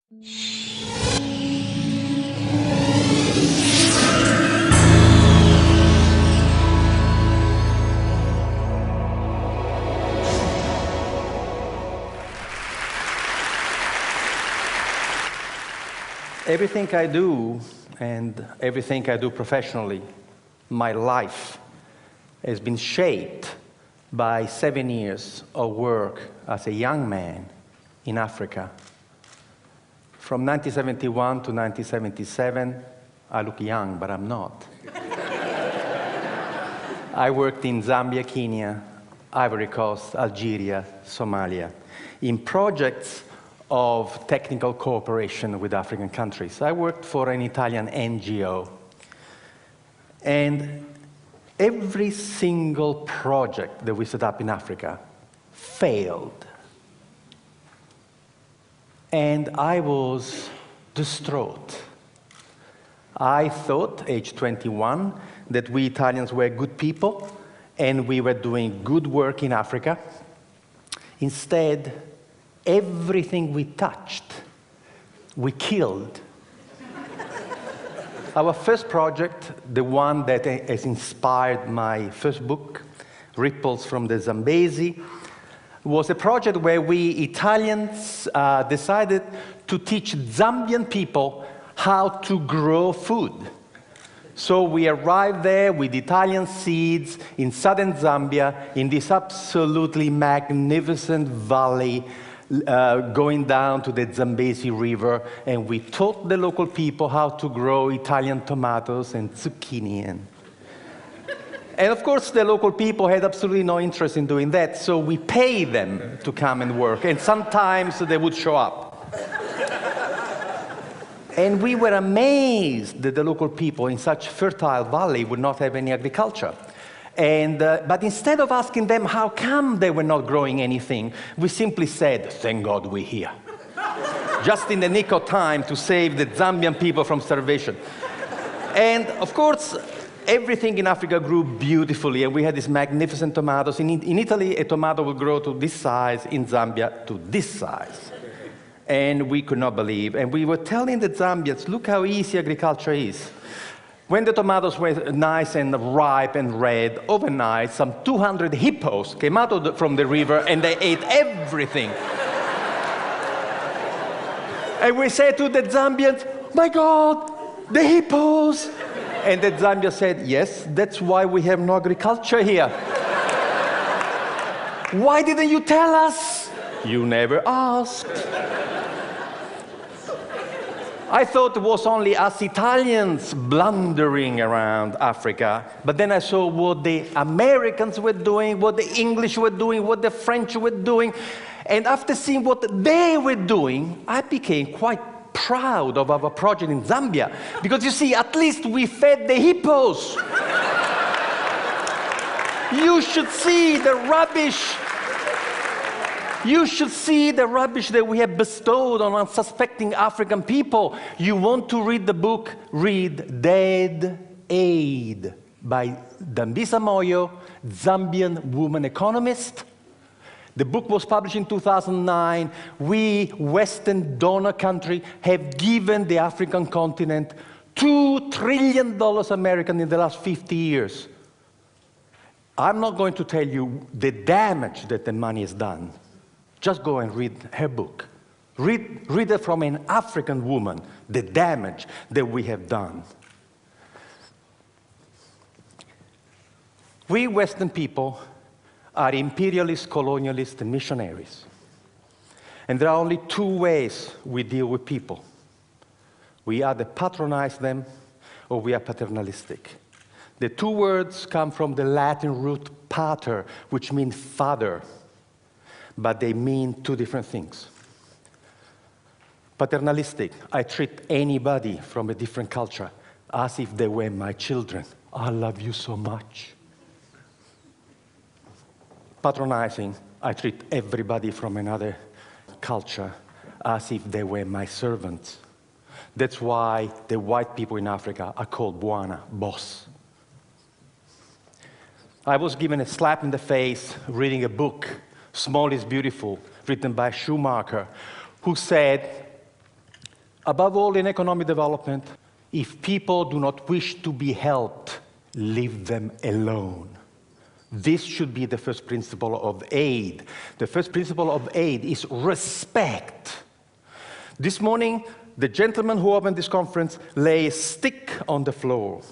Everything I do, and everything I do professionally, my life, has been shaped by 7 years of work as a young man in Africa. From 1971 to 1977, I look young, but I'm not. I worked in Zambia, Kenya, Ivory Coast, Algeria, Somalia, in projects of technical cooperation with African countries. I worked for an Italian NGO. And every single project that we set up in Africa failed. And I was distraught. I thought, age 21, that we Italians were good people and we were doing good work in Africa. Instead, everything we touched, we killed. Our first project, the one that has inspired my first book, Ripples from the Zambezi, was a project where we Italians decided to teach Zambian people how to grow food. So we arrived there with Italian seeds in southern Zambia, in this absolutely magnificent valley, going down to the Zambezi River, and we taught the local people how to grow Italian tomatoes and zucchini. And of course, the local people had absolutely no interest in doing that, so we paid them to come and work, and sometimes they would show up. And we were amazed that the local people in such fertile valley would not have any agriculture. But instead of asking them how come they were not growing anything, we simply said, thank God we're here. Just in the nick of time to save the Zambian people from starvation. And of course, everything in Africa grew beautifully, and we had these magnificent tomatoes. In Italy, a tomato would grow to this size, in Zambia, to this size. And we could not believe. And we were telling the Zambians, look how easy agriculture is. When the tomatoes were nice and ripe and red, overnight, some 200 hippos came out from the river and they ate everything. And we said to the Zambians, my God, the hippos! And the Zambians said, yes, that's why we have no agriculture here. Why didn't you tell us? You never asked. I thought it was only us Italians blundering around Africa, but then I saw what the Americans were doing, what the English were doing, what the French were doing, and after seeing what they were doing, I became quite proud of our project in Zambia, because you see, at least we fed the hippos. You should see the rubbish. You should see the rubbish that we have bestowed on unsuspecting African people. You want to read the book? Read Dead Aid by Dambisa Moyo, Zambian woman economist. The book was published in 2009. We, Western donor country, have given the African continent $2 trillion American in the last 50 years. I'm not going to tell you the damage that the money has done. Just go and read her book. Read it from an African woman, the damage that we have done. We Western people are imperialists, colonialists, and missionaries. And there are only two ways we deal with people. We either patronize them or we are paternalistic. The two words come from the Latin root pater, which means father. But they mean two different things. Paternalistic, I treat anybody from a different culture as if they were my children. I love you so much. Patronizing, I treat everybody from another culture as if they were my servants. That's why the white people in Africa are called Bwana, boss. I was given a slap in the face reading a book, Small is Beautiful, written by Schumacher, who said, Above all, in economic development, if people do not wish to be helped, leave them alone. This should be the first principle of aid. The first principle of aid is respect. This morning, the gentleman who opened this conference lay a stick on the floor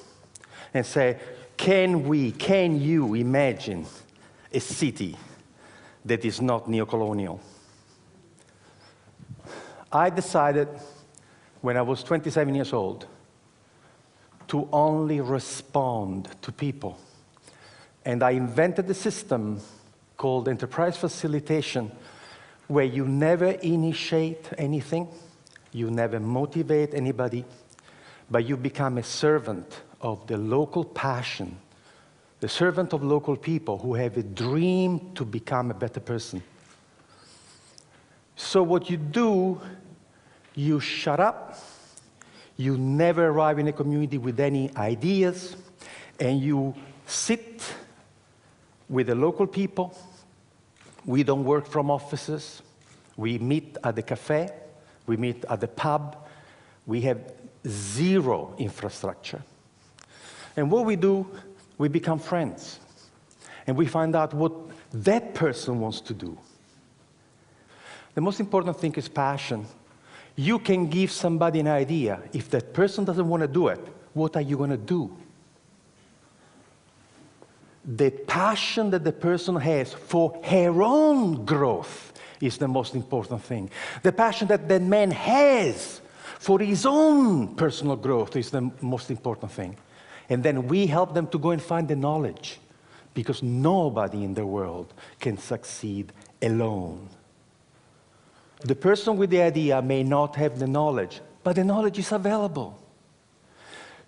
and say, can you imagine a city that is not neocolonial? I decided when I was 27 years old to only respond to people. And I invented a system called enterprise facilitation, where you never initiate anything, you never motivate anybody, but you become a servant of the local passion, the servant of local people who have a dream to become a better person. So what you do, you shut up, you never arrive in a community with any ideas, and you sit with the local people. We don't work from offices. We meet at the cafe. We meet at the pub. We have zero infrastructure. And what we do, we become friends. And we find out what that person wants to do. The most important thing is passion. You can give somebody an idea. If that person doesn't want to do it, what are you going to do? The passion that the person has for her own growth is the most important thing. The passion that the man has for his own personal growth is the most important thing. And then we help them to go and find the knowledge, because nobody in the world can succeed alone. The person with the idea may not have the knowledge, but the knowledge is available.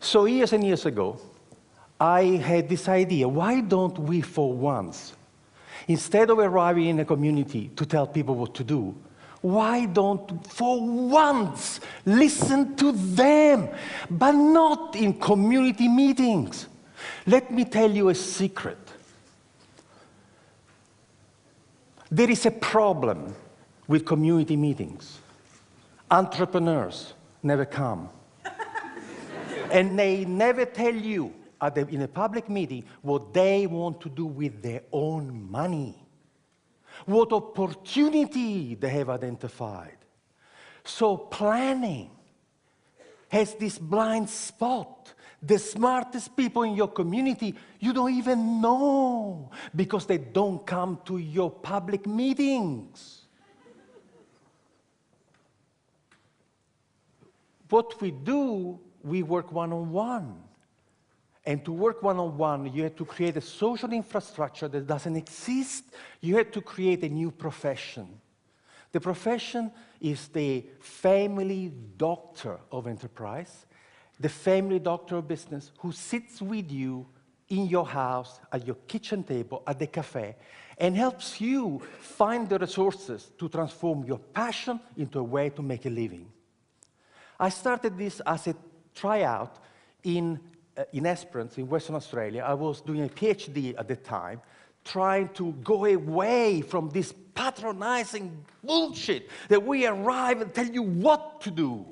So years and years ago, I had this idea, why don't we for once, instead of arriving in a community to tell people what to do, why don't for once listen to them, but not in community meetings? Let me tell you a secret. There is a problem with community meetings. Entrepreneurs never come. And they never tell you in a public meeting what they want to do with their own money, what opportunity they have identified. So planning has this blind spot. The smartest people in your community, you don't even know, because they don't come to your public meetings. What we do, we work one-on-one. And to work one-on-one, you have to create a social infrastructure that doesn't exist. You have to create a new profession. The profession is the family doctor of enterprise, the family doctor of business, who sits with you in your house, at your kitchen table, at the cafe, and helps you find the resources to transform your passion into a way to make a living. I started this as a tryout in Esperance, in Western Australia. I was doing a PhD at the time, trying to go away from this patronizing bullshit that we arrive and tell you what to do.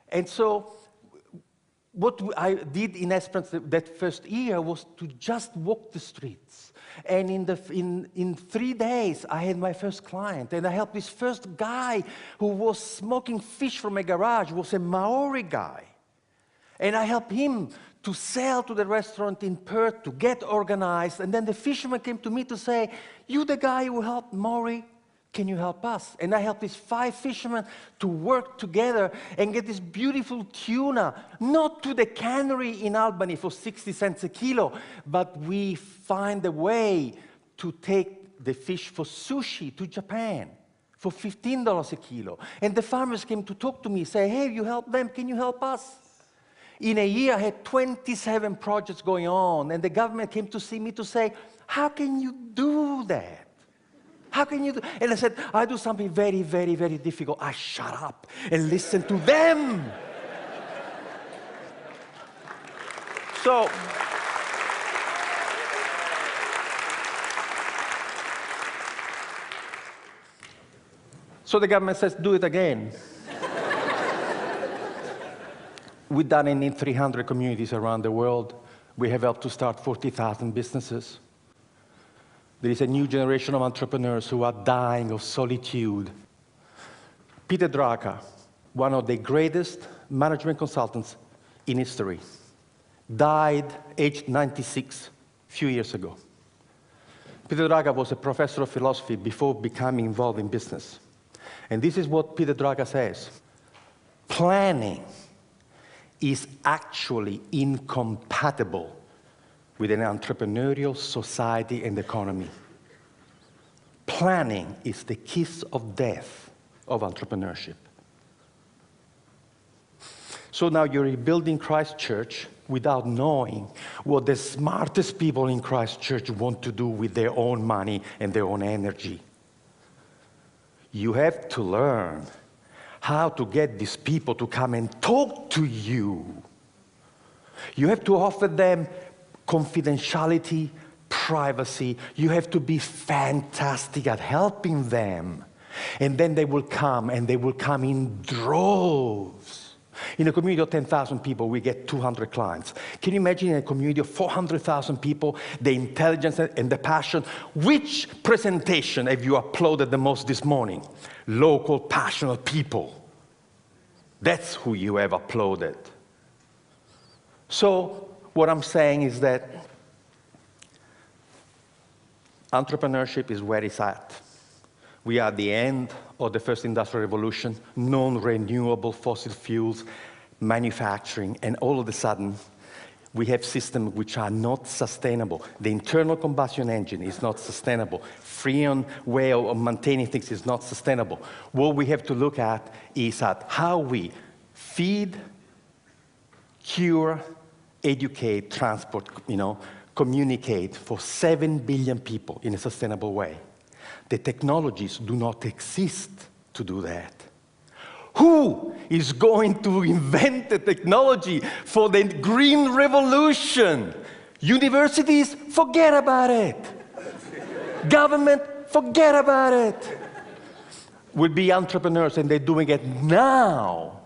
And so what I did in Esperance that first year was to just walk the streets. And in 3 days, I had my first client. And I helped this first guy who was smoking fish from a garage, was a Maori guy. And I helped him to sell to the restaurant in Perth, to get organized. And then the fisherman came to me to say, you the guy who helped Maori, can you help us? And I helped these 5 fishermen to work together and get this beautiful tuna, not to the cannery in Albany for 60 cents a kilo, but we find a way to take the fish for sushi to Japan for $15 a kilo. And the farmers came to talk to me, say, hey, you help them, can you help us? In a year, I had 27 projects going on, and the government came to see me to say, how can you do that? How can you do? And I said, I do something very, very, very difficult. I shut up and listen to them. So the government says, do it again. We've done it in 300 communities around the world. We have helped to start 40,000 businesses. There is a new generation of entrepreneurs who are dying of solitude. Peter Drucker, one of the greatest management consultants in history, died aged 96 a few years ago. Peter Drucker was a professor of philosophy before becoming involved in business. And this is what Peter Drucker says. Planning is actually incompatible with an entrepreneurial society and economy. Planning is the kiss of death of entrepreneurship. So now you're rebuilding Christ Church without knowing what the smartest people in Christ Church want to do with their own money and their own energy. You have to learn how to get these people to come and talk to you. You have to offer them confidentiality, privacy. You have to be fantastic at helping them. And then they will come, and they will come in droves. In a community of 10,000 people, we get 200 clients. Can you imagine in a community of 400,000 people, the intelligence and the passion? Which presentation have you uploaded the most this morning? Local, passionate people. That's who you have uploaded. So what I'm saying is that entrepreneurship is where it's at. We are at the end of the first industrial revolution, non-renewable fossil fuels, manufacturing, and all of a sudden, we have systems which are not sustainable. The internal combustion engine is not sustainable. Freon way of maintaining things is not sustainable. What we have to look at is at how we feed, cure, educate, transport, communicate for 7 billion people in a sustainable way. The technologies do not exist to do that. Who is going to invent the technology for the green revolution? Universities, forget about it. Government, forget about it. Will be entrepreneurs, and they're doing it now.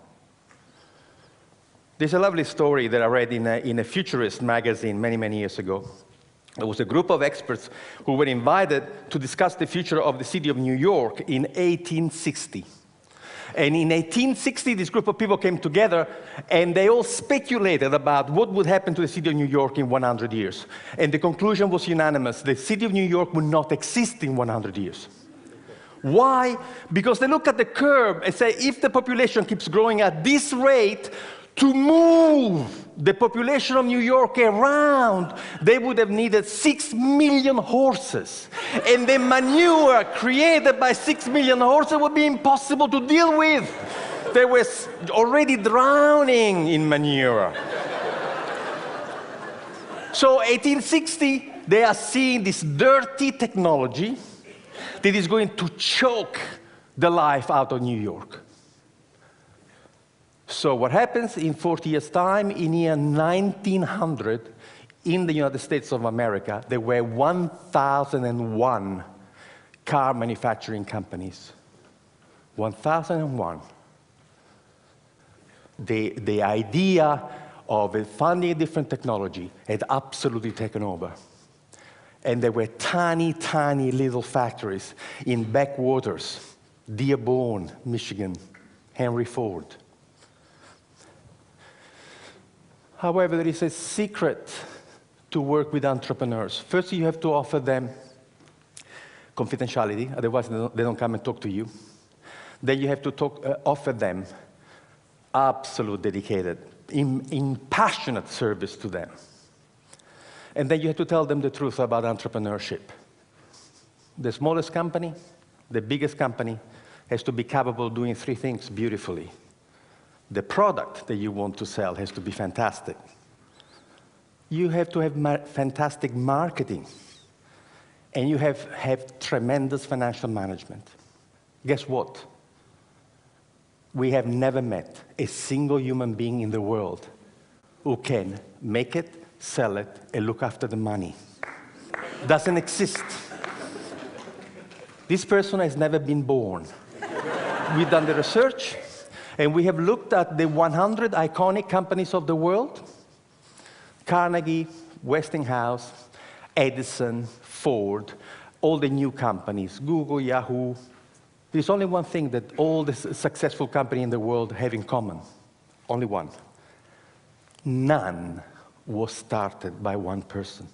There's a lovely story that I read in a futurist magazine many, many years ago. There was a group of experts who were invited to discuss the future of the city of New York in 1860. And in 1860, this group of people came together, and they all speculated about what would happen to the city of New York in 100 years. And the conclusion was unanimous. The city of New York would not exist in 100 years. Why? Because they look at the curve and say, if the population keeps growing at this rate, to move the population of New York around, they would have needed 6 million horses. And the manure created by 6 million horses would be impossible to deal with. They were already drowning in manure. So 1860, they are seeing this dirty technology that is going to choke the life out of New York. So what happens in 40 years' time, in year 1900, in the United States of America, there were 1,001 car manufacturing companies. 1,001. The idea of funding a different technology had absolutely taken over. And there were tiny, tiny little factories in backwaters, Dearborn, Michigan, Henry Ford. However, there is a secret to work with entrepreneurs. First, you have to offer them confidentiality, otherwise they don't come and talk to you. Then you have to offer them absolute dedicated, passionate service to them. And then you have to tell them the truth about entrepreneurship. The smallest company, the biggest company, has to be capable of doing 3 things beautifully. The product that you want to sell has to be fantastic. You have to have fantastic marketing. And you have tremendous financial management. Guess what? We have never met a single human being in the world who can make it, sell it, and look after the money. Doesn't exist. This person has never been born. We've done the research. And we have looked at the 100 iconic companies of the world: Carnegie, Westinghouse, Edison, Ford, all the new companies, Google, Yahoo. There's only one thing that all the successful companies in the world have in common. Only one. None was started by one person.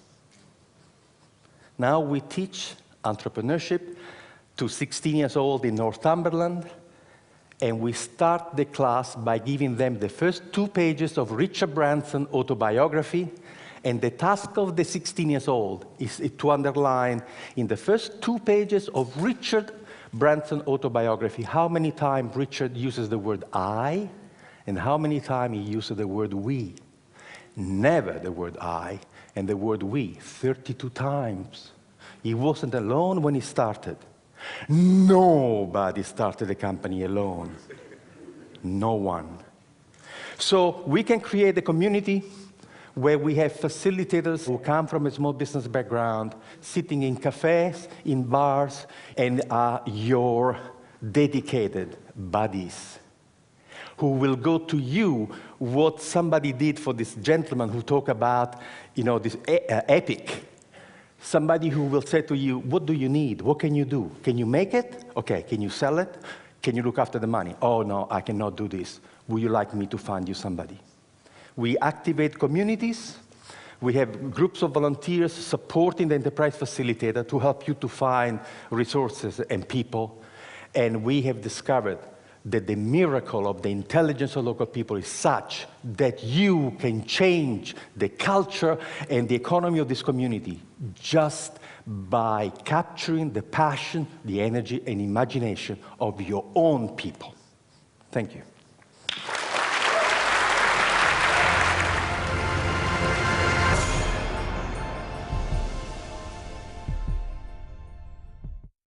Now we teach entrepreneurship to 16 years old in Northumberland, and we start the class by giving them the first 2 pages of Richard Branson's autobiography, and the task of the 16 years old is to underline in the first 2 pages of Richard Branson's autobiography how many times Richard uses the word I, and how many times he uses the word we. Never the word I and the word we, 32 times. He wasn't alone when he started. Nobody started a company alone. No one. So we can create a community where we have facilitators who come from a small business background, sitting in cafes, in bars, and are your dedicated buddies, who will go to you what somebody did for this gentleman who talked about, this epic. Somebody who will say to you, what do you need? What can you do? Can you make it? Okay, can you sell it? Can you look after the money? Oh, no, I cannot do this. Would you like me to find you somebody? We activate communities. We have groups of volunteers supporting the enterprise facilitator to help you to find resources and people. And we have discovered that the miracle of the intelligence of local people is such that you can change the culture and the economy of this community just by capturing the passion, the energy, and imagination of your own people. Thank you.